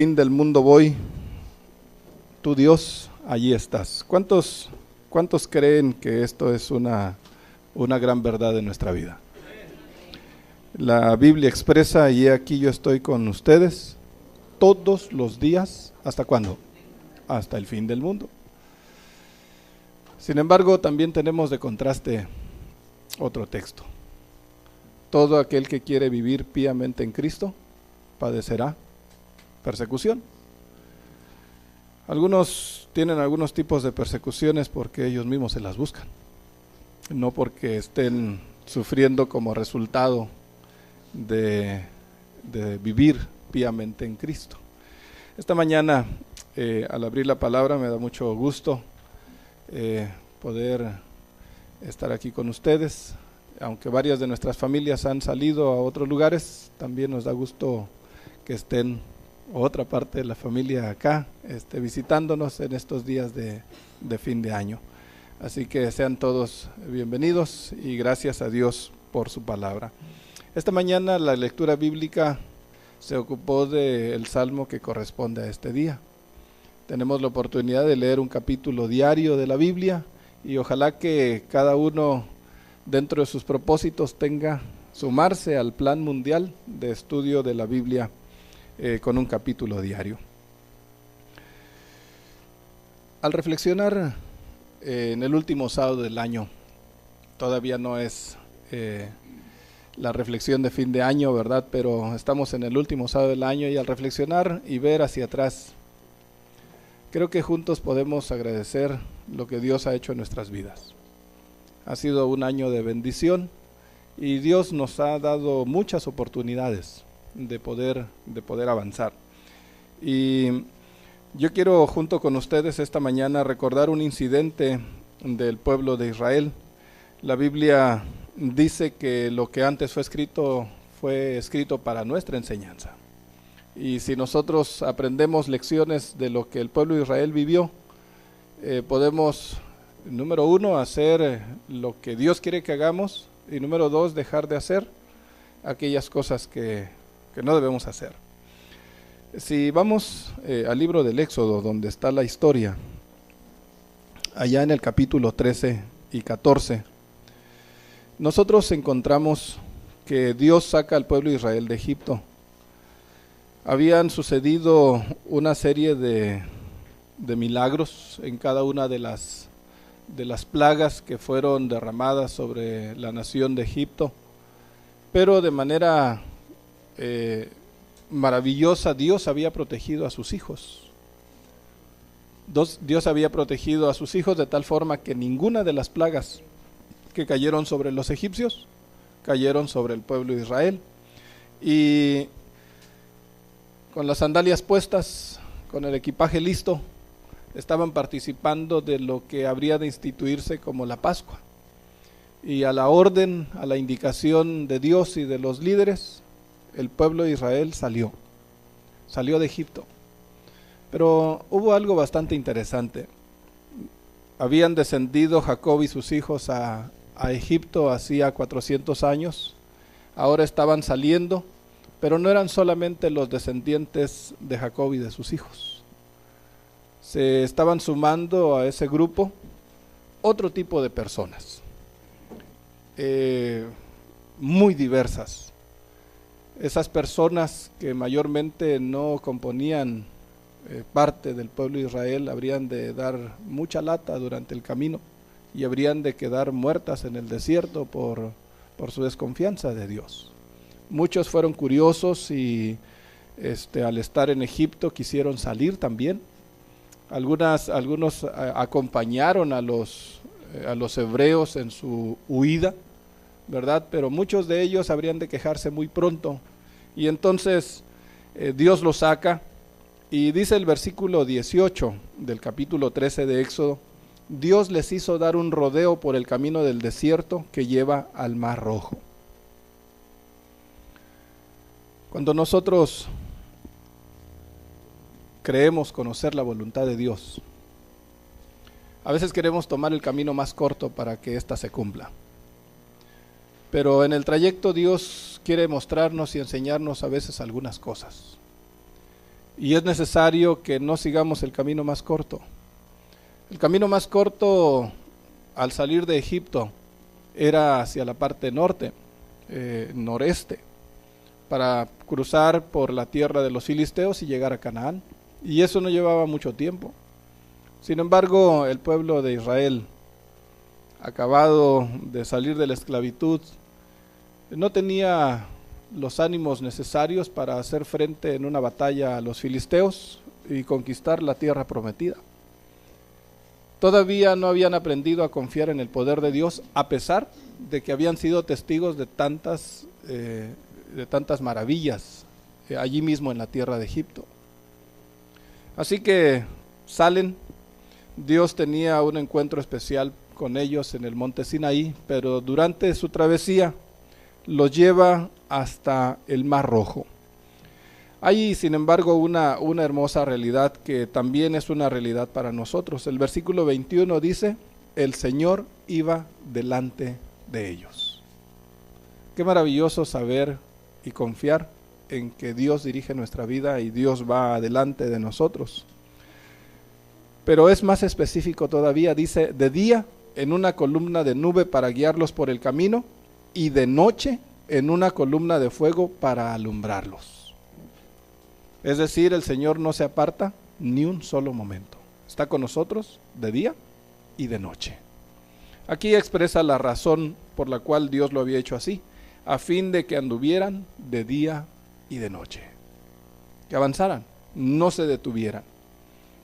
Fin del mundo voy, tu Dios, allí estás. ¿Cuántos creen que esto es una gran verdad de nuestra vida? La Biblia expresa, y aquí yo estoy con ustedes todos los días, ¿hasta cuándo? Hasta el fin del mundo. Sin embargo, también tenemos de contraste otro texto. Todo aquel que quiere vivir piamente en Cristo padecerá persecución. Algunos tienen algunos tipos de persecuciones porque ellos mismos se las buscan, no porque estén sufriendo como resultado de vivir piamente en Cristo. Esta mañana, al abrir la palabra, me da mucho gusto poder estar aquí con ustedes. Aunque varias de nuestras familias han salido a otros lugares, también nos da gusto que estén otra parte de la familia acá visitándonos en estos días de fin de año. Así que sean todos bienvenidos y gracias a Dios por su palabra. Esta mañana la lectura bíblica se ocupó del salmo que corresponde a este día. Tenemos la oportunidad de leer un capítulo diario de la Biblia y ojalá que cada uno dentro de sus propósitos tenga sumarse al plan mundial de estudio de la Biblia con un capítulo diario. Al reflexionar en el último sábado del año, todavía no es la reflexión de fin de año, ¿verdad? Pero estamos en el último sábado del año y al reflexionar y ver hacia atrás, creo que juntos podemos agradecer lo que Dios ha hecho en nuestras vidas. Ha sido un año de bendición y Dios nos ha dado muchas oportunidades de poder avanzar. Y yo quiero junto con ustedes esta mañana recordar un incidente del pueblo de Israel. La Biblia dice que lo que antes fue escrito para nuestra enseñanza. Y si nosotros aprendemos lecciones de lo que el pueblo de Israel vivió, podemos, número uno, hacer lo que Dios quiere que hagamos, y número dos, dejar de hacer aquellas cosas que no debemos hacer. Si vamos al libro del Éxodo, donde está la historia, allá en el capítulo 13 y 14, nosotros encontramos que Dios saca al pueblo de Israel de Egipto. Habían sucedido una serie de milagros en cada una de las plagas que fueron derramadas sobre la nación de Egipto, pero de manera maravillosa Dios había protegido a sus hijos. Dios había protegido a sus hijos de tal forma que ninguna de las plagas que cayeron sobre los egipcios cayeron sobre el pueblo de Israel. Y con las sandalias puestas, con el equipaje listo, estaban participando de lo que habría de instituirse como la Pascua. Y a la orden, a la indicación de Dios y de los líderes, el pueblo de Israel salió de Egipto. Pero hubo algo bastante interesante. Habían descendido Jacob y sus hijos a Egipto hacía 400 años. Ahora estaban saliendo, pero no eran solamente los descendientes de Jacob y de sus hijos. Se estaban sumando a ese grupo otro tipo de personas, muy diversas. Esas personas que mayormente no componían parte del pueblo de Israel habrían de dar mucha lata durante el camino y habrían de quedar muertas en el desierto por su desconfianza de Dios. Muchos fueron curiosos y al estar en Egipto quisieron salir también. Algunos acompañaron a los hebreos en su huida, ¿verdad? Pero muchos de ellos habrían de quejarse muy pronto. Y entonces Dios los saca y dice el versículo 18 del capítulo 13 de Éxodo: Dios les hizo dar un rodeo por el camino del desierto que lleva al Mar Rojo. Cuando nosotros creemos conocer la voluntad de Dios, a veces queremos tomar el camino más corto para que ésta se cumpla. Pero en el trayecto Dios quiere mostrarnos y enseñarnos a veces algunas cosas. y es necesario que no sigamos el camino más corto. El camino más corto al salir de Egipto era hacia la parte norte, noreste, para cruzar por la tierra de los filisteos y llegar a Canaán. Y eso no llevaba mucho tiempo. Sin embargo, el pueblo de Israel, acabado de salir de la esclavitud, no tenía los ánimos necesarios para hacer frente en una batalla a los filisteos y conquistar la tierra prometida. Todavía no habían aprendido a confiar en el poder de Dios, a pesar de que habían sido testigos de tantas maravillas allí mismo en la tierra de Egipto. Así que salen. Dios tenía un encuentro especial con ellos en el monte Sinaí, pero durante su travesía los lleva hasta el Mar Rojo. Hay, sin embargo, una hermosa realidad que también es una realidad para nosotros. El versículo 21 dice: el Señor iba delante de ellos. Qué maravilloso saber y confiar en que Dios dirige nuestra vida y Dios va adelante de nosotros. Pero es más específico todavía, dice: de día en una columna de nube para guiarlos por el camino, y de noche en una columna de fuego para alumbrarlos. Es decir, el Señor no se aparta ni un solo momento. Está con nosotros de día y de noche. Aquí expresa la razón por la cual Dios lo había hecho así, a fin de que anduvieran de día y de noche. Que avanzaran, no se detuvieran.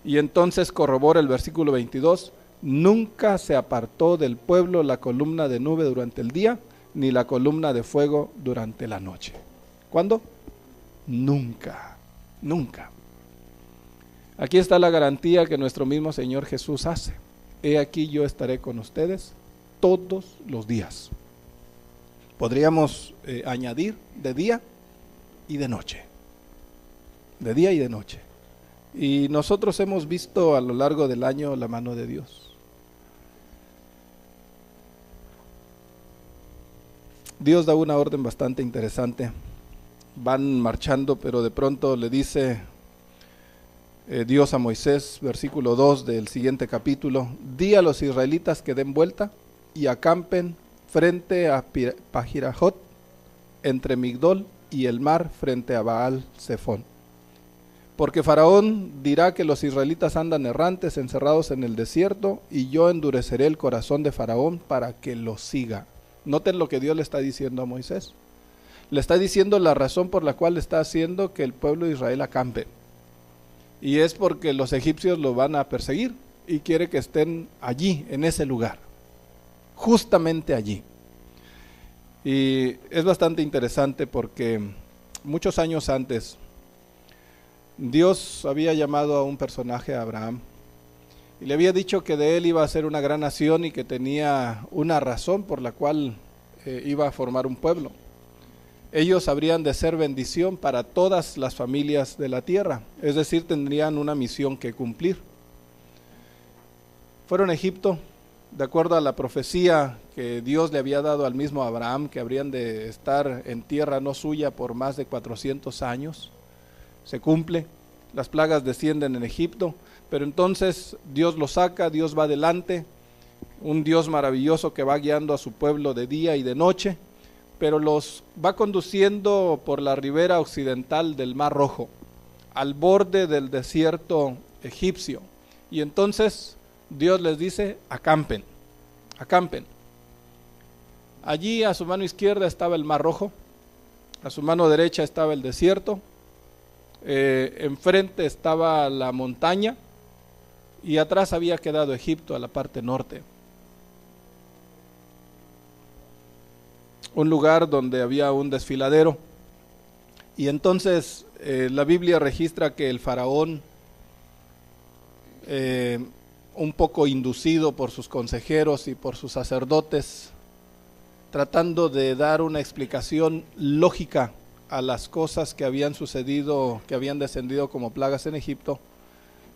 Y entonces corrobora el versículo 22, nunca se apartó del pueblo la columna de nube durante el día, ni la columna de fuego durante la noche. ¿Cuándo? Nunca, nunca. Aquí está la garantía que nuestro mismo Señor Jesús hace. He aquí yo estaré con ustedes todos los días. Podríamos añadir de día y de noche. De día y de noche. Y nosotros hemos visto a lo largo del año la mano de Dios. Dios da una orden bastante interesante. Van marchando, pero de pronto le dice Dios a Moisés, versículo 2 del siguiente capítulo: di a los israelitas que den vuelta y acampen frente a Pahirajot, entre Migdol y el mar, frente a Baal Zephón. Porque Faraón dirá que los israelitas andan errantes, encerrados en el desierto, y yo endureceré el corazón de Faraón para que los siga. Noten lo que Dios le está diciendo a Moisés. Le está diciendo la razón por la cual está haciendo que el pueblo de Israel acampe. Y es porque los egipcios lo van a perseguir y quiere que estén allí, en ese lugar. Justamente allí. Y es bastante interesante porque muchos años antes Dios había llamado a un personaje, a Abraham, y le había dicho que de él iba a ser una gran nación y que tenía una razón por la cual iba a formar un pueblo. Ellos habrían de ser bendición para todas las familias de la tierra, es decir, tendrían una misión que cumplir. Fueron a Egipto, de acuerdo a la profecía que Dios le había dado al mismo Abraham, que habrían de estar en tierra no suya por más de 400 años. Se cumple, las plagas descienden en Egipto, pero entonces Dios los saca, Dios va adelante, un Dios maravilloso que va guiando a su pueblo de día y de noche, pero los va conduciendo por la ribera occidental del Mar Rojo, al borde del desierto egipcio. Y entonces Dios les dice: acampen, acampen. Allí a su mano izquierda estaba el Mar Rojo, a su mano derecha estaba el desierto, enfrente estaba la montaña y atrás había quedado Egipto a la parte norte. Un lugar donde había un desfiladero. Y entonces la Biblia registra que el faraón, un poco inducido por sus consejeros y por sus sacerdotes, tratando de dar una explicación lógica a las cosas que habían sucedido, que habían descendido como plagas en Egipto,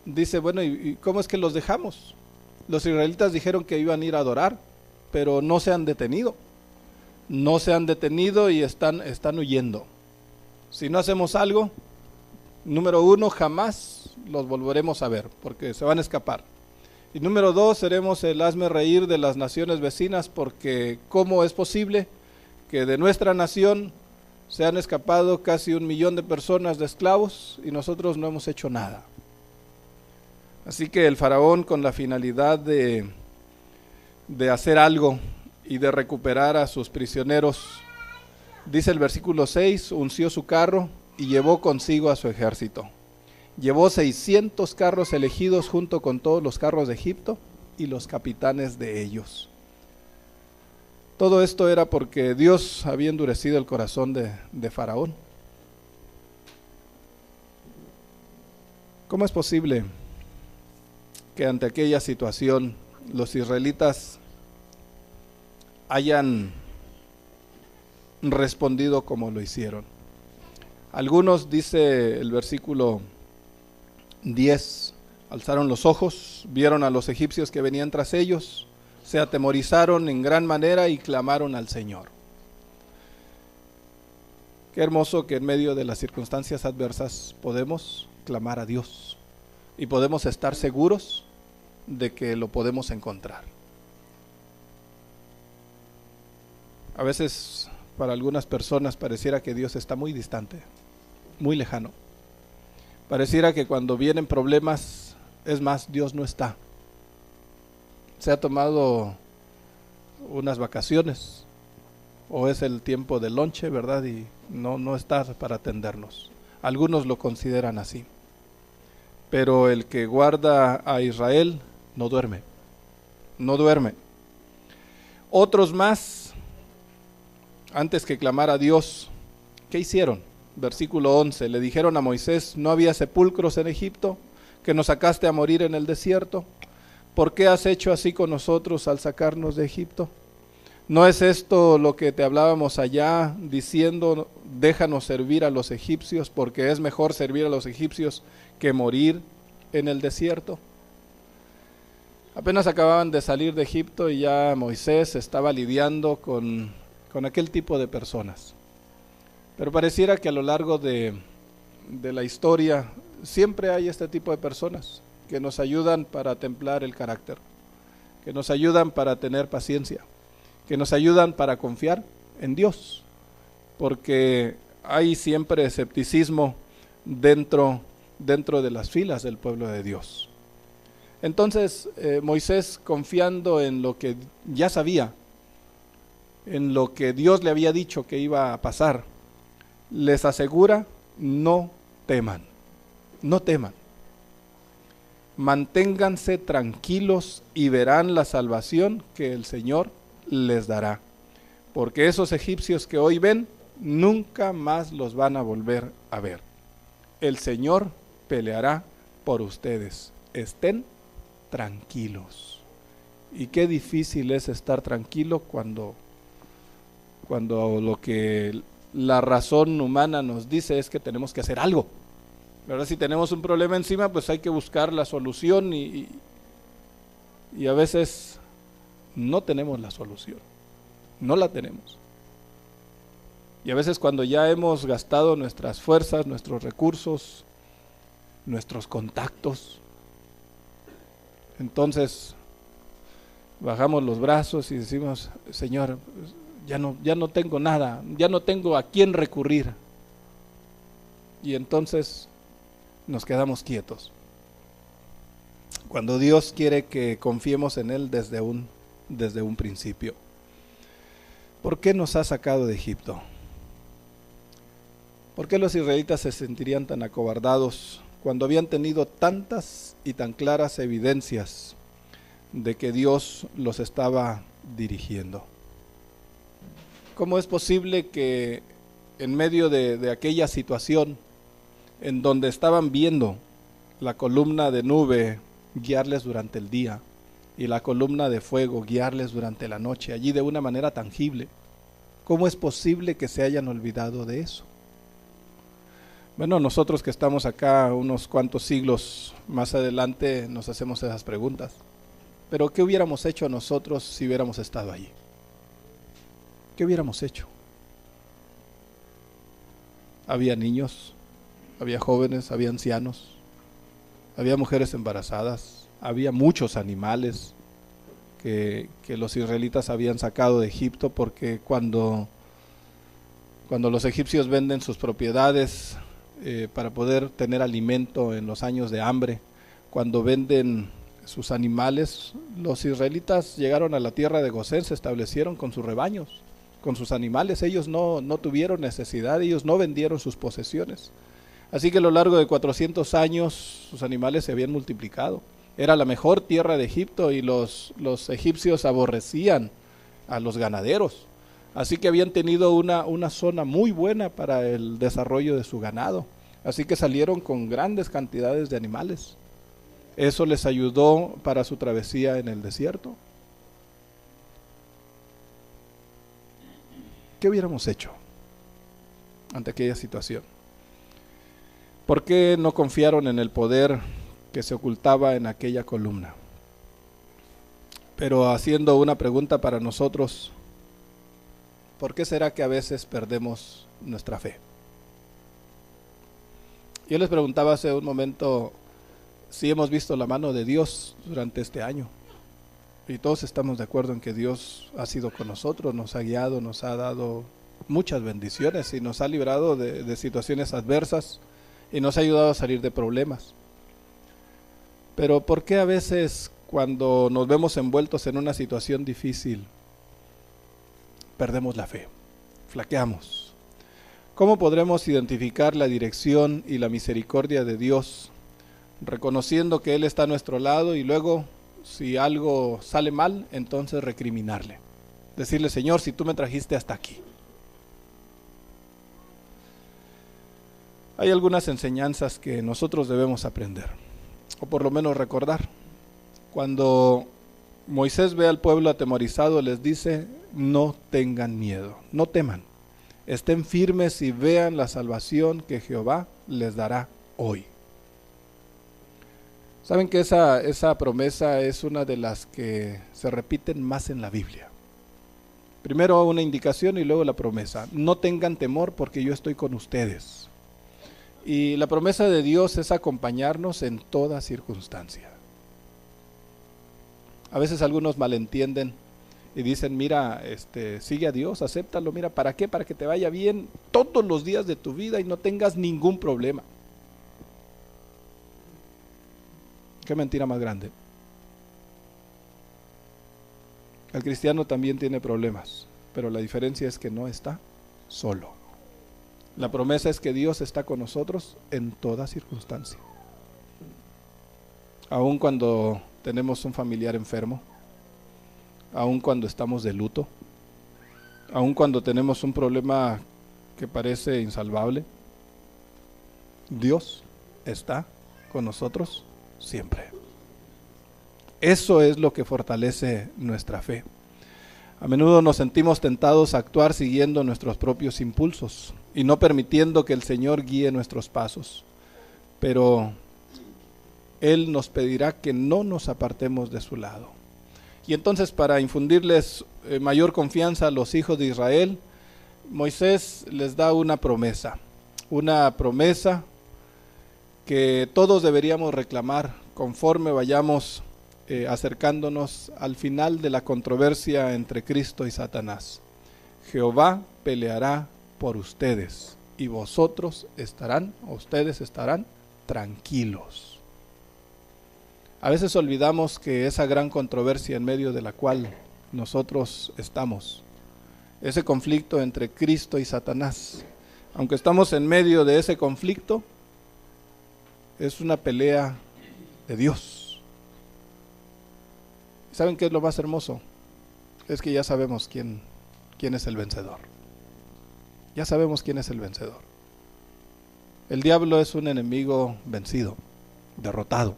dice: bueno, ¿y cómo es que los dejamos? Los israelitas dijeron que iban a ir a adorar, pero no se han detenido. No se han detenido y están huyendo. Si no hacemos algo, Número 1, jamás los volveremos a ver, porque se van a escapar. Y número 2, seremos el hazmerreír de las naciones vecinas, porque ¿cómo es posible que de nuestra nación se han escapado casi 1 millón de personas de esclavos y nosotros no hemos hecho nada? Así que el faraón, con la finalidad de hacer algo y de recuperar a sus prisioneros, dice el versículo 6, unció su carro y llevó consigo a su ejército. Llevó 600 carros elegidos junto con todos los carros de Egipto y los capitanes de ellos. Todo esto era porque Dios había endurecido el corazón de Faraón. ¿Cómo es posible que ante aquella situación los israelitas hayan respondido como lo hicieron? Algunos, dice el versículo 10, alzaron los ojos, vieron a los egipcios que venían tras ellos, se atemorizaron en gran manera y clamaron al Señor. Qué hermoso que en medio de las circunstancias adversas podemos clamar a Dios y podemos estar seguros de que lo podemos encontrar. A veces para algunas personas pareciera que Dios está muy distante, muy lejano. Pareciera que cuando vienen problemas, es más, Dios no está. Se ha tomado unas vacaciones, o es el tiempo del lonche, ¿verdad? Y no está para atendernos. Algunos lo consideran así. Pero el que guarda a Israel no duerme. No duerme. Otros más, antes que clamar a Dios, ¿qué hicieron? Versículo 11, le dijeron a Moisés, ¿no había sepulcros en Egipto, que nos sacaste a morir en el desierto? ¿Por qué has hecho así con nosotros al sacarnos de Egipto? ¿No es esto lo que te hablábamos allá, diciendo, déjanos servir a los egipcios, porque es mejor servir a los egipcios que morir en el desierto? Apenas acababan de salir de Egipto y ya Moisés estaba lidiando con aquel tipo de personas. Pero pareciera que a lo largo de la historia siempre hay este tipo de personas que nos ayudan para templar el carácter, que nos ayudan para tener paciencia, que nos ayudan para confiar en Dios, porque hay siempre escepticismo dentro de las filas del pueblo de Dios. Entonces Moisés, confiando en lo que ya sabía, en lo que Dios le había dicho que iba a pasar, les asegura, no teman, no teman. Manténganse tranquilos y verán la salvación que el Señor les dará. Porque esos egipcios que hoy ven, nunca más los van a volver a ver. El Señor peleará por ustedes. Estén tranquilos. Y qué difícil es estar tranquilo cuando lo que la razón humana nos dice es que tenemos que hacer algo. ¿Verdad? Si tenemos un problema encima, pues hay que buscar la solución y a veces no tenemos la solución, no la tenemos. Y a veces cuando ya hemos gastado nuestras fuerzas, nuestros recursos, nuestros contactos, entonces bajamos los brazos y decimos, Señor, ya no tengo nada, ya no tengo a quién recurrir. Y entonces nos quedamos quietos. Cuando Dios quiere que confiemos en Él desde un principio. ¿Por qué nos ha sacado de Egipto? ¿Por qué los israelitas se sentirían tan acobardados cuando habían tenido tantas y tan claras evidencias de que Dios los estaba dirigiendo? ¿Cómo es posible que en medio de aquella situación en donde estaban viendo la columna de nube guiarles durante el día y la columna de fuego guiarles durante la noche, allí de una manera tangible, cómo es posible que se hayan olvidado de eso? Bueno, nosotros que estamos acá unos cuantos siglos más adelante nos hacemos esas preguntas. Pero ¿qué hubiéramos hecho nosotros si hubiéramos estado allí? ¿Qué hubiéramos hecho? Había niños, había jóvenes, había ancianos, había mujeres embarazadas, había muchos animales que los israelitas habían sacado de Egipto, porque cuando los egipcios venden sus propiedades para poder tener alimento en los años de hambre, cuando venden sus animales, los israelitas llegaron a la tierra de Gosén, se establecieron con sus rebaños, con sus animales. Ellos no tuvieron necesidad, ellos no vendieron sus posesiones. Así que a lo largo de 400 años sus animales se habían multiplicado. Era la mejor tierra de Egipto y los egipcios aborrecían a los ganaderos. Así que habían tenido una zona muy buena para el desarrollo de su ganado. Así que salieron con grandes cantidades de animales. Eso les ayudó para su travesía en el desierto. ¿Qué hubiéramos hecho ante aquella situación? ¿Por qué no confiaron en el poder que se ocultaba en aquella columna? Pero haciendo una pregunta para nosotros, ¿por qué será que a veces perdemos nuestra fe? Yo les preguntaba hace un momento si hemos visto la mano de Dios durante este año. Y todos estamos de acuerdo en que Dios ha sido con nosotros, nos ha guiado, nos ha dado muchas bendiciones y nos ha librado de situaciones adversas y nos ha ayudado a salir de problemas. Pero ¿por qué a veces cuando nos vemos envueltos en una situación difícil perdemos la fe, flaqueamos? ¿Cómo podremos identificar la dirección y la misericordia de Dios, reconociendo que Él está a nuestro lado y luego, si algo sale mal, entonces recriminarle? Decirle: Señor, si tú me trajiste hasta aquí. Hay algunas enseñanzas que nosotros debemos aprender, o por lo menos recordar. Cuando Moisés ve al pueblo atemorizado, les dice: no tengan miedo, no teman, estén firmes y vean la salvación que Jehová les dará hoy. Saben que esa promesa es una de las que se repiten más en la Biblia. Primero una indicación y luego la promesa: no tengan temor porque yo estoy con ustedes. Y la promesa de Dios es acompañarnos en toda circunstancia. A veces algunos malentienden y dicen: mira, sigue a Dios, acéptalo. Mira, ¿para qué? Para que te vaya bien todos los días de tu vida y no tengas ningún problema. Qué mentira más grande. El cristiano también tiene problemas, pero la diferencia es que no está solo. La promesa es que Dios está con nosotros en toda circunstancia. Aun cuando tenemos un familiar enfermo, aun cuando estamos de luto, aun cuando tenemos un problema que parece insalvable, Dios está con nosotros siempre. Eso es lo que fortalece nuestra fe. A menudo nos sentimos tentados a actuar siguiendo nuestros propios impulsos y no permitiendo que el Señor guíe nuestros pasos. Pero Él nos pedirá que no nos apartemos de su lado. Y entonces, para infundirles mayor confianza a los hijos de Israel, Moisés les da una promesa que todos deberíamos reclamar conforme vayamos acercándonos al final de la controversia entre Cristo y Satanás. Jehová peleará por ustedes y ustedes estarán tranquilos. A veces olvidamos que esa gran controversia en medio de la cual nosotros estamos, ese conflicto entre Cristo y Satanás, aunque estamos en medio de ese conflicto, es una pelea de Dios. ¿Saben qué es lo más hermoso? Es que ya sabemos quién es el vencedor. Ya sabemos quién es el vencedor. El diablo es un enemigo vencido, derrotado.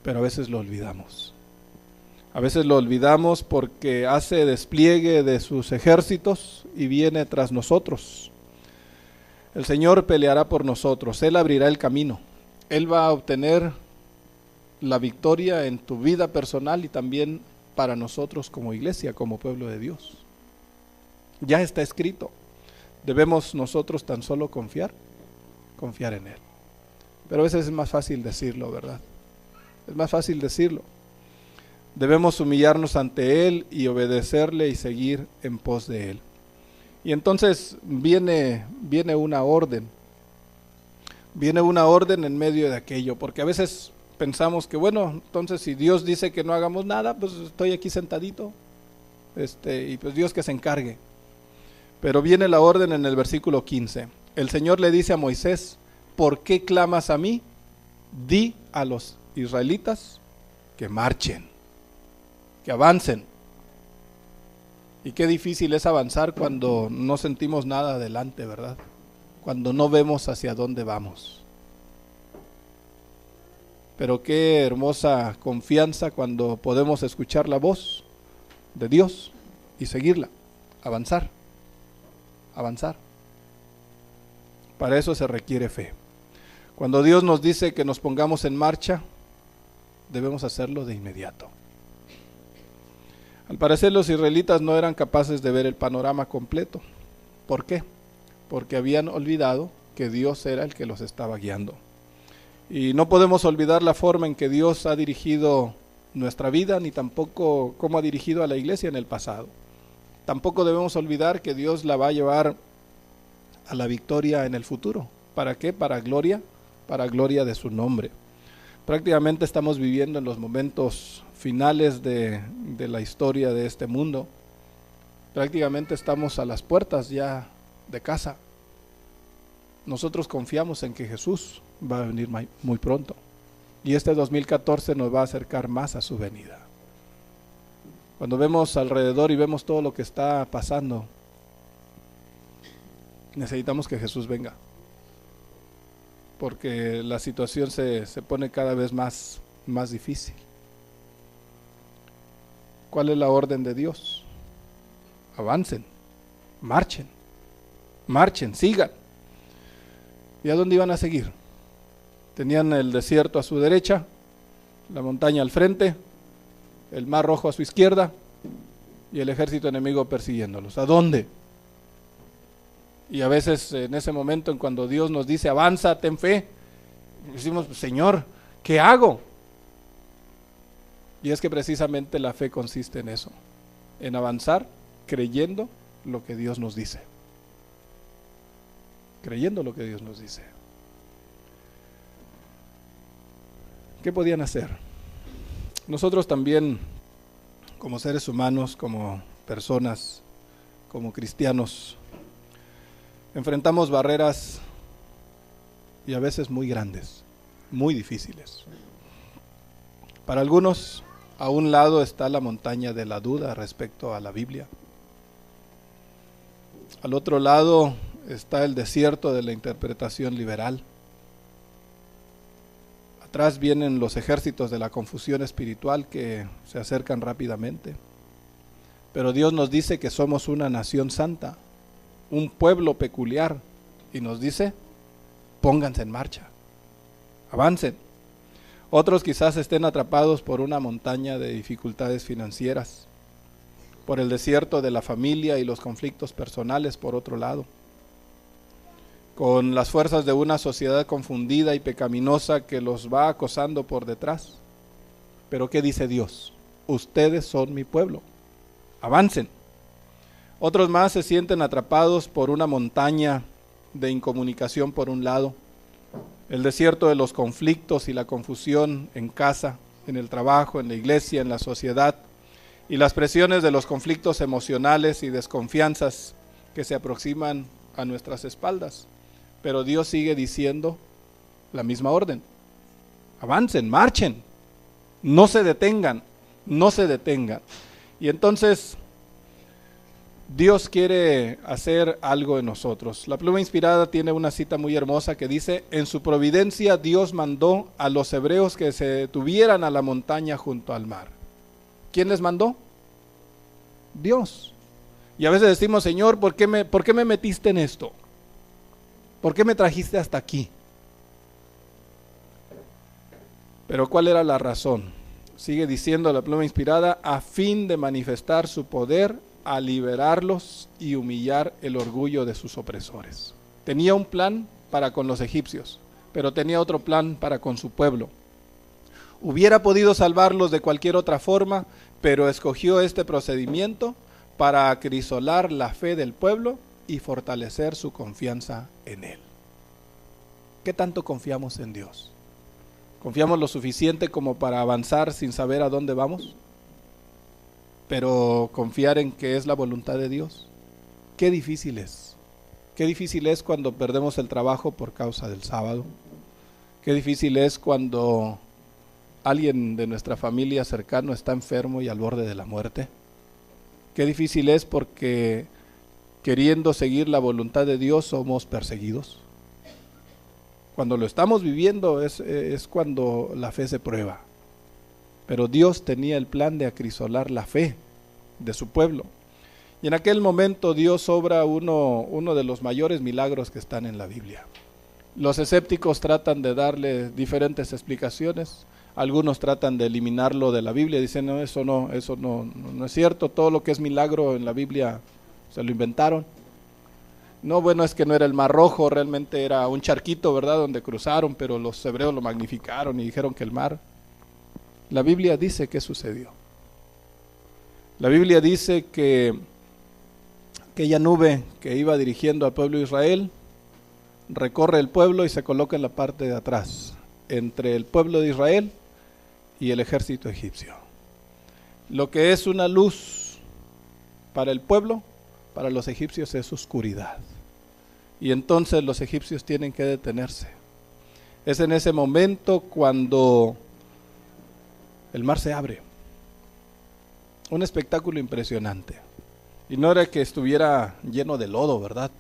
Pero a veces lo olvidamos. A veces lo olvidamos porque hace despliegue de sus ejércitos y viene tras nosotros. El Señor peleará por nosotros. Él abrirá el camino. Él va a obtener la victoria en tu vida personal y también para nosotros como iglesia, como pueblo de Dios. Ya está escrito. Debemos nosotros tan solo confiar confiar en Él. Pero a veces es más fácil decirlo, ¿verdad? Es más fácil decirlo. Debemos humillarnos ante Él y obedecerle y seguir en pos de Él. Y entonces viene una orden. Viene una orden en medio de aquello, porque a veces pensamos que bueno, entonces si Dios dice que no hagamos nada, pues estoy aquí sentadito, y pues Dios que se encargue. Pero viene la orden en el versículo 15. El Señor le dice a Moisés: ¿por qué clamas a mí? Di a los israelitas que marchen, que avancen. Y qué difícil es avanzar cuando no sentimos nada adelante, ¿verdad? Cuando no vemos hacia dónde vamos. Pero qué hermosa confianza cuando podemos escuchar la voz de Dios y seguirla, avanzar. Para eso se requiere fe. Cuando Dios nos dice que nos pongamos en marcha, debemos hacerlo de inmediato. Al parecer los israelitas no eran capaces de ver el panorama completo. ¿Por qué? Porque habían olvidado que Dios era el que los estaba guiando. Y no podemos olvidar la forma en que Dios ha dirigido nuestra vida, ni tampoco cómo ha dirigido a la iglesia en el pasado. Tampoco debemos olvidar que Dios la va a llevar a la victoria en el futuro. ¿Para qué? Para gloria de su nombre. Prácticamente estamos viviendo en los momentos finales de la historia de este mundo. Prácticamente estamos a las puertas ya de casa. Nosotros confiamos en que Jesús va a venir muy pronto. Y este 2014 nos va a acercar más a su venida. Cuando vemos alrededor y vemos todo lo que está pasando, necesitamos que Jesús venga. Porque la situación se pone cada vez más difícil. ¿Cuál es la orden de Dios? Avancen, marchen, sigan. ¿Y a dónde iban a seguir? Tenían el desierto a su derecha, la montaña al frente, el mar Rojo a su izquierda y el ejército enemigo persiguiéndolos. ¿A dónde? Y a veces en ese momento, en cuando Dios nos dice avanza, ten fe, decimos: Señor, ¿qué hago? Y es que precisamente la fe consiste en eso, en avanzar creyendo lo que Dios nos dice. Creyendo lo que Dios nos dice. ¿Qué podían hacer? Nosotros también, como seres humanos, como personas, como cristianos, enfrentamos barreras y a veces muy grandes, muy difíciles. Para algunos, a un lado está la montaña de la duda respecto a la Biblia. Al otro lado está el desierto de la interpretación liberal. Atrás vienen los ejércitos de la confusión espiritual que se acercan rápidamente. Pero Dios nos dice que somos una nación santa, un pueblo peculiar, y nos dice: pónganse en marcha, avancen. Otros quizás estén atrapados por una montaña de dificultades financieras, por el desierto de la familia y los conflictos personales por otro lado, con las fuerzas de una sociedad confundida y pecaminosa que los va acosando por detrás. Pero ¿qué dice Dios? Ustedes son mi pueblo, avancen. Otros más se sienten atrapados por una montaña de incomunicación por un lado, el desierto de los conflictos y la confusión en casa, en el trabajo, en la iglesia, en la sociedad, y las presiones de los conflictos emocionales y desconfianzas que se aproximan a nuestras espaldas. Pero Dios sigue diciendo la misma orden: avancen, marchen, no se detengan. Y entonces Dios quiere hacer algo en nosotros. La Pluma Inspirada tiene una cita muy hermosa que dice: en su providencia Dios mandó a los hebreos que se detuvieran a la montaña junto al mar. ¿Quién les mandó? Dios. Y a veces decimos: Señor, ¿por qué me metiste en esto? ¿Por qué me trajiste hasta aquí? Pero ¿cuál era la razón? Sigue diciendo la Pluma Inspirada: a fin de manifestar su poder, a liberarlos y humillar el orgullo de sus opresores. Tenía un plan para con los egipcios, pero tenía otro plan para con su pueblo. Hubiera podido salvarlos de cualquier otra forma, pero escogió este procedimiento para acrisolar la fe del pueblo y fortalecer su confianza en Él. ¿Qué tanto confiamos en Dios? ¿Confiamos lo suficiente como para avanzar sin saber a dónde vamos? Pero confiar en que es la voluntad de Dios. Qué difícil es. Qué difícil es cuando perdemos el trabajo por causa del sábado. Qué difícil es cuando alguien de nuestra familia cercano está enfermo y al borde de la muerte. Qué difícil es porque queriendo seguir la voluntad de Dios somos perseguidos. Cuando lo estamos viviendo es cuando la fe se prueba. Pero Dios tenía el plan de acrisolar la fe de su pueblo. Y en aquel momento Dios obra uno de los mayores milagros que están en la Biblia. Los escépticos tratan de darle diferentes explicaciones. Algunos tratan de eliminarlo de la Biblia, dicen no, eso no es cierto, todo lo que es milagro en la Biblia se lo inventaron. No, bueno, es que no era el Mar Rojo, realmente era un charquito, ¿verdad?, donde cruzaron, pero los hebreos lo magnificaron y dijeron que el mar. La Biblia dice qué sucedió. La Biblia dice que aquella nube que iba dirigiendo al pueblo de Israel recorre el pueblo y se coloca en la parte de atrás, entre el pueblo de Israel y el ejército egipcio. Lo que es una luz para el pueblo, para los egipcios es oscuridad. Y entonces los egipcios tienen que detenerse. Es en ese momento cuando el mar se abre. Un espectáculo impresionante. Y no era que estuviera lleno de lodo, ¿verdad?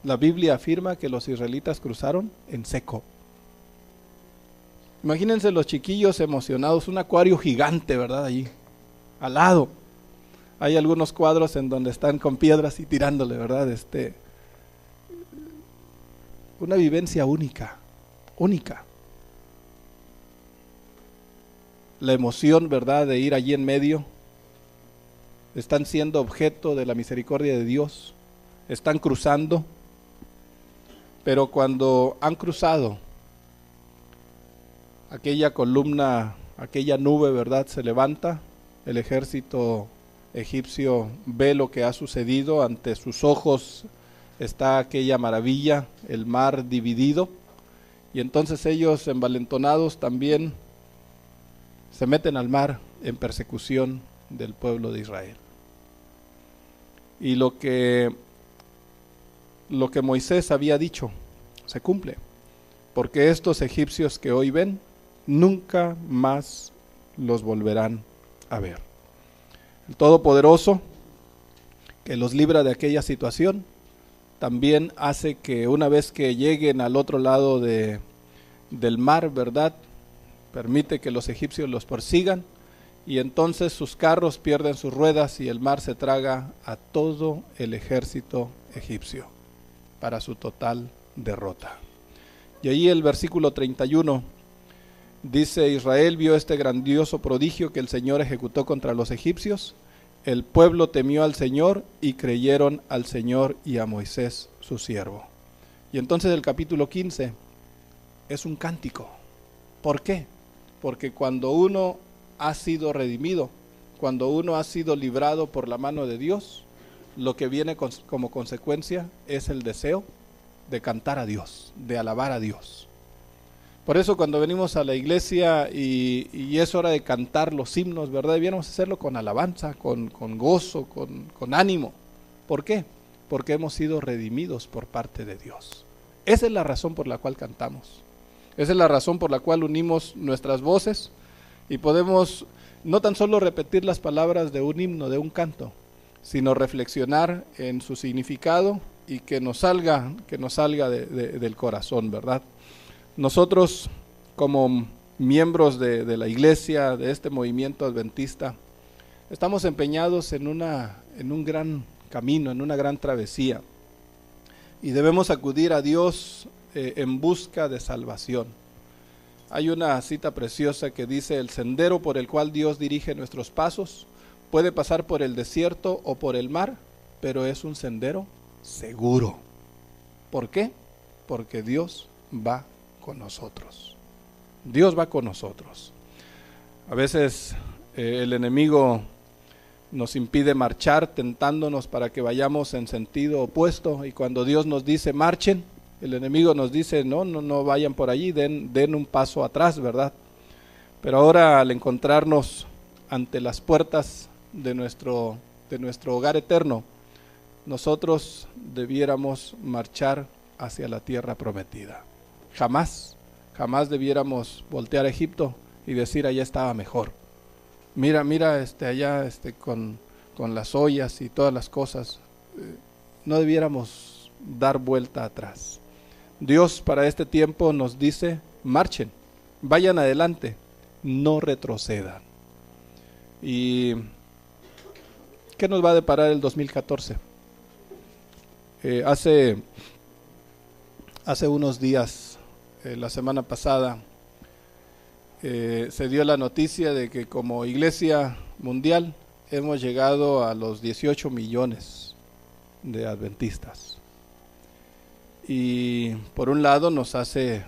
La Biblia afirma que los israelitas cruzaron en seco. Imagínense los chiquillos emocionados, un acuario gigante, ¿verdad? Allí, al lado. Hay algunos cuadros en donde están con piedras y tirándole, ¿verdad? Una vivencia única. La emoción, ¿verdad?, de ir allí en medio. Están siendo objeto de la misericordia de Dios. Están cruzando. Pero cuando han cruzado, aquella columna, aquella nube, ¿verdad?, se levanta. El ejército egipcio ve lo que ha sucedido. Ante sus ojos está aquella maravilla, el mar dividido. Y entonces ellos, envalentonados, también se meten al mar en persecución del pueblo de Israel. Y lo que Moisés había dicho se cumple, porque estos egipcios que hoy ven nunca más los volverán a ver. El Todopoderoso, que los libra de aquella situación, también hace que una vez que lleguen al otro lado del mar, ¿verdad?, permite que los egipcios los persigan, y entonces sus carros pierden sus ruedas y el mar se traga a todo el ejército egipcio para su total derrota. Y ahí el versículo 31 dice: Israel vio este grandioso prodigio que el Señor ejecutó contra los egipcios. El pueblo temió al Señor y creyeron al Señor y a Moisés su siervo. Y entonces el capítulo 15 es un cántico. ¿Por qué? Porque cuando uno ha sido redimido, cuando uno ha sido librado por la mano de Dios, lo que viene como consecuencia es el deseo de cantar a Dios, de alabar a Dios. Por eso cuando venimos a la iglesia y es hora de cantar los himnos, ¿verdad?, debiéramos hacerlo con alabanza, con gozo, con ánimo. ¿Por qué? Porque hemos sido redimidos por parte de Dios. Esa es la razón por la cual cantamos. Esa es la razón por la cual unimos nuestras voces y podemos no tan solo repetir las palabras de un himno, de un canto, sino reflexionar en su significado y que nos salga del corazón, ¿verdad? Nosotros, como miembros de la iglesia, de este movimiento adventista, estamos empeñados en un gran camino, en una gran travesía, y debemos acudir a Dios en busca de salvación. Hay una cita preciosa que dice: el sendero por el cual Dios dirige nuestros pasos puede pasar por el desierto o por el mar, pero es un sendero seguro. ¿Por qué? porque Dios va con nosotros. Dios va con nosotros. A veces el enemigo nos impide marchar, tentándonos para que vayamos en sentido opuesto, y cuando Dios nos dice marchen, el enemigo nos dice no vayan por allí, den un paso atrás, ¿verdad? Pero ahora, al encontrarnos ante las puertas de nuestro hogar eterno, nosotros debiéramos marchar hacia la tierra prometida. Jamás debiéramos voltear a Egipto y decir allá estaba mejor. Mira allá con las ollas y todas las cosas. No debiéramos dar vuelta atrás. Dios para este tiempo nos dice, marchen, vayan adelante, no retrocedan. ¿Y qué nos va a deparar el 2014? Hace unos días, la semana pasada, se dio la noticia de que como iglesia mundial hemos llegado a los 18 millones de adventistas. Y por un lado nos hace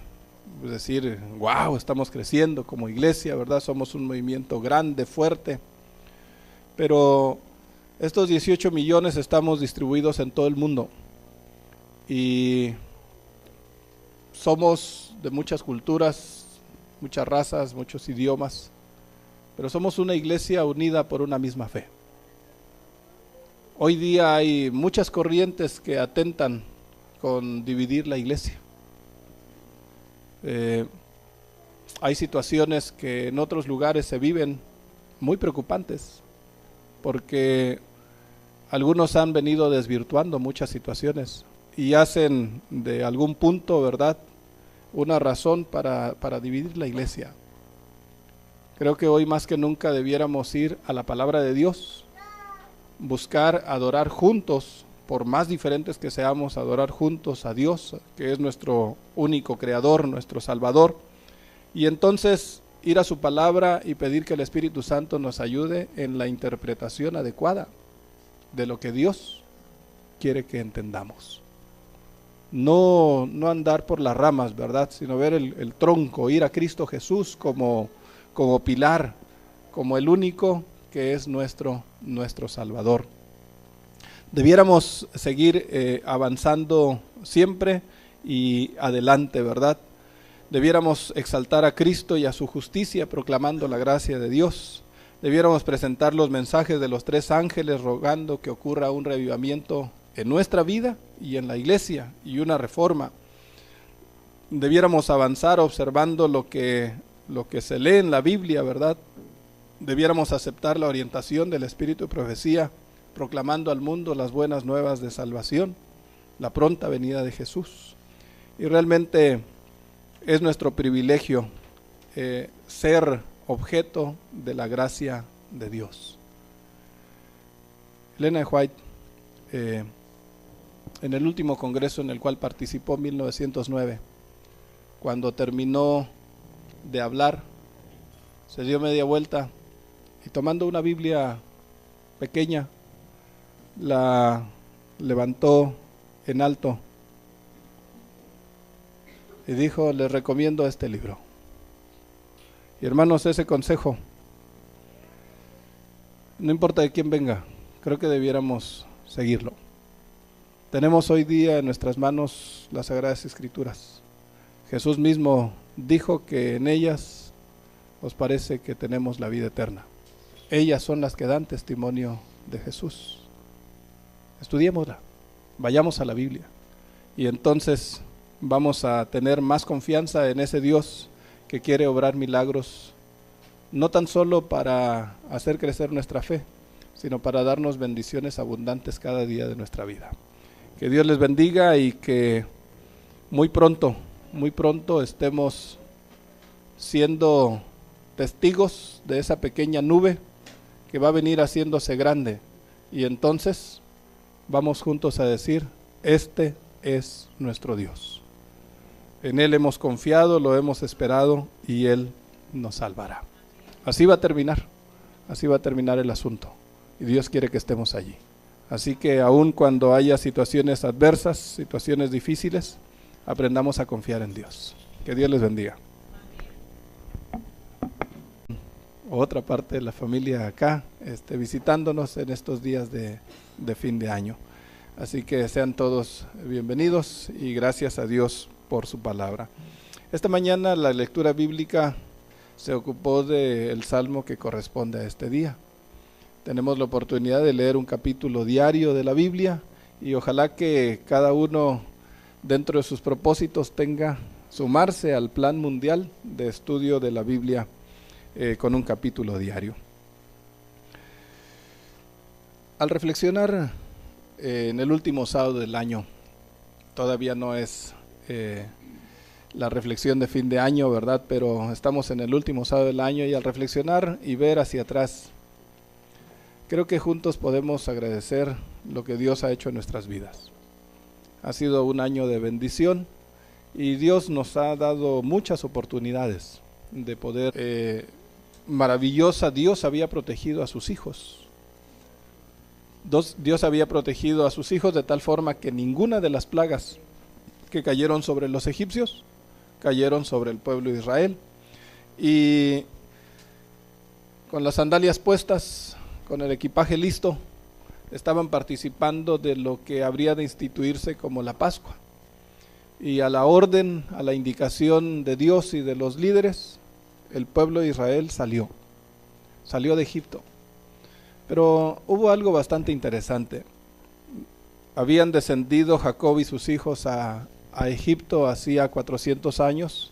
decir, wow, estamos creciendo como iglesia, ¿verdad? Somos un movimiento grande, fuerte. Pero estos 18 millones estamos distribuidos en todo el mundo. Y somos de muchas culturas, muchas razas, muchos idiomas, pero somos una iglesia unida por una misma fe. Hoy día hay muchas corrientes que atentan con dividir la iglesia. Hay situaciones que en otros lugares se viven muy preocupantes, porque algunos han venido desvirtuando muchas situaciones y hacen de algún punto, ¿verdad?, una razón para dividir la iglesia. Creo que hoy más que nunca debiéramos ir a la palabra de Dios, buscar adorar juntos, por más diferentes que seamos, adorar juntos a Dios, que es nuestro único creador, nuestro salvador, y entonces ir a su palabra y pedir que el Espíritu Santo nos ayude en la interpretación adecuada de lo que Dios quiere que entendamos. No andar por las ramas, ¿verdad?, sino ver el tronco, ir a Cristo Jesús como pilar, como el único que es nuestro Salvador. Debiéramos seguir avanzando siempre y adelante, ¿verdad? Debiéramos exaltar a Cristo y a su justicia, proclamando la gracia de Dios. Debiéramos presentar los mensajes de los 3 ángeles, rogando que ocurra un revivamiento en nuestra vida y en la iglesia, y una reforma. Debiéramos avanzar observando lo que se lee en la Biblia, ¿verdad? Debiéramos aceptar la orientación del Espíritu de Profecía, proclamando al mundo las buenas nuevas de salvación, la pronta venida de Jesús. Y realmente es nuestro privilegio ser objeto de la gracia de Dios. Elena de White, en el último congreso en el cual participó en 1909, cuando terminó de hablar, se dio media vuelta y, tomando una Biblia pequeña, la levantó en alto y dijo: les recomiendo este libro. Y hermanos, ese consejo, no importa de quién venga, creo que debiéramos seguirlo. Tenemos hoy día en nuestras manos las Sagradas Escrituras. Jesús mismo dijo que en ellas os parece que tenemos la vida eterna. Ellas son las que dan testimonio de Jesús. Estudiémosla, vayamos a la Biblia, y entonces vamos a tener más confianza en ese Dios que quiere obrar milagros, no tan solo para hacer crecer nuestra fe, sino para darnos bendiciones abundantes cada día de nuestra vida. Que Dios les bendiga y que muy pronto estemos siendo testigos de esa pequeña nube que va a venir haciéndose grande, y entonces vamos juntos a decir: este es nuestro Dios. En Él hemos confiado, lo hemos esperado, y Él nos salvará. Así va a terminar el asunto, y Dios quiere que estemos allí. Así que aun cuando haya situaciones adversas, situaciones difíciles, aprendamos a confiar en Dios. Que Dios les bendiga. Otra parte de la familia acá, visitándonos en estos días de fin de año. Así que sean todos bienvenidos y gracias a Dios por su palabra. Esta mañana la lectura bíblica se ocupó del salmo que corresponde a este día. Tenemos la oportunidad de leer un capítulo diario de la Biblia y ojalá que cada uno dentro de sus propósitos tenga sumarse al plan mundial de estudio de la Biblia con un capítulo diario. Al reflexionar en el último sábado del año, todavía no es la reflexión de fin de año, ¿verdad? Pero estamos en el último sábado del año y al reflexionar y ver hacia atrás, creo que juntos podemos agradecer lo que Dios ha hecho en nuestras vidas. Ha sido un año de bendición y Dios nos ha dado muchas oportunidades de poder, maravillosa, Dios había protegido a sus hijos. Dios había protegido a sus hijos de tal forma que ninguna de las plagas que cayeron sobre los egipcios cayeron sobre el pueblo de Israel. Y con las sandalias puestas, con el equipaje listo, estaban participando de lo que habría de instituirse como la Pascua. Y a la orden, a la indicación de Dios y de los líderes, el pueblo de Israel salió de Egipto. Pero hubo algo bastante interesante. Habían descendido Jacob y sus hijos a Egipto hacía 400 años.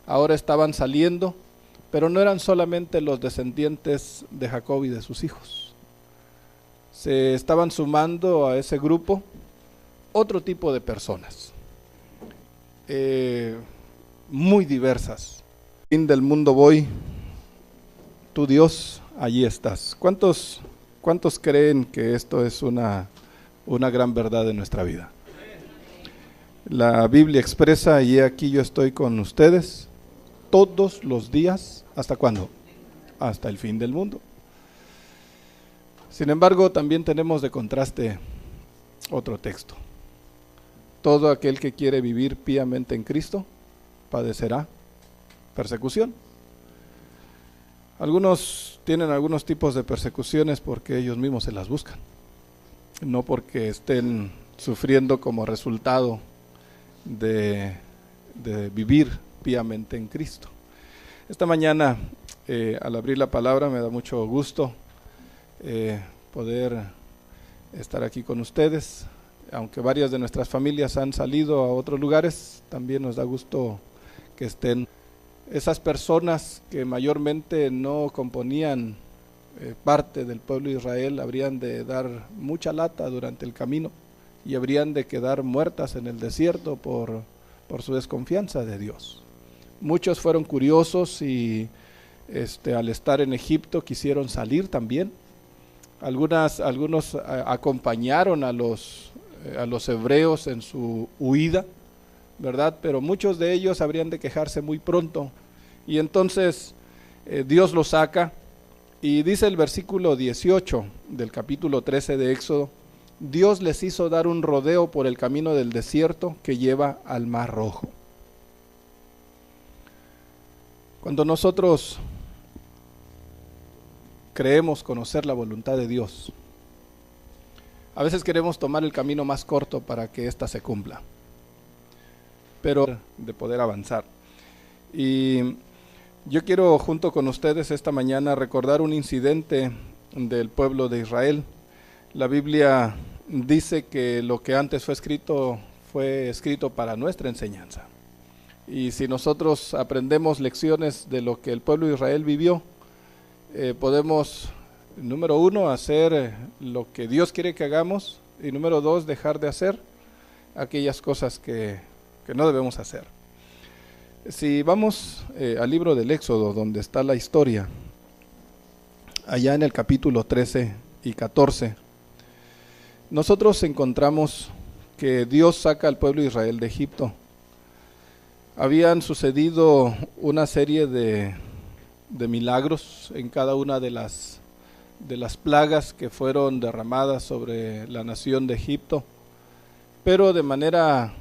Ahora estaban saliendo, pero no eran solamente los descendientes de Jacob y de sus hijos. Se estaban sumando a ese grupo otro tipo de personas, muy diversas. Fin del mundo voy, tu Dios, allí estás. ¿Cuántos creen que esto es una gran verdad de nuestra vida? La Biblia expresa, y aquí yo estoy con ustedes todos los días, ¿hasta cuándo? Hasta el fin del mundo. Sin embargo, también tenemos de contraste otro texto. Todo aquel que quiere vivir piamente en Cristo padecerá persecución. Algunos tienen algunos tipos de persecuciones porque ellos mismos se las buscan, no porque estén sufriendo como resultado de vivir piamente en Cristo. Esta mañana, al abrir la palabra, me da mucho gusto poder estar aquí con ustedes. Aunque varias de nuestras familias han salido a otros lugares, también nos da gusto que estén esas personas que mayormente no componían parte del pueblo de Israel. Habrían de dar mucha lata durante el camino y habrían de quedar muertas en el desierto por su desconfianza de Dios. Muchos fueron curiosos y al estar en Egipto quisieron salir también. Algunos acompañaron a los hebreos en su huida, ¿verdad? Pero muchos de ellos habrían de quejarse muy pronto. Y entonces Dios los saca y dice el versículo 18 del capítulo 13 de Éxodo: Dios les hizo dar un rodeo por el camino del desierto que lleva al Mar Rojo. Cuando nosotros creemos conocer la voluntad de Dios, a veces queremos tomar el camino más corto para que ésta se cumpla, pero de poder avanzar. Y yo quiero junto con ustedes esta mañana recordar un incidente del pueblo de Israel. La Biblia dice que lo que antes fue escrito para nuestra enseñanza. Y si nosotros aprendemos lecciones de lo que el pueblo de Israel vivió, podemos, número 1, hacer lo que Dios quiere que hagamos, y número 2, dejar de hacer aquellas cosas que no debemos hacer. Si vamos al libro del Éxodo, donde está la historia, allá en el capítulo 13 y 14, nosotros encontramos que Dios saca al pueblo de Israel de Egipto. Habían sucedido una serie de milagros en cada una de las plagas que fueron derramadas sobre la nación de Egipto, pero de manera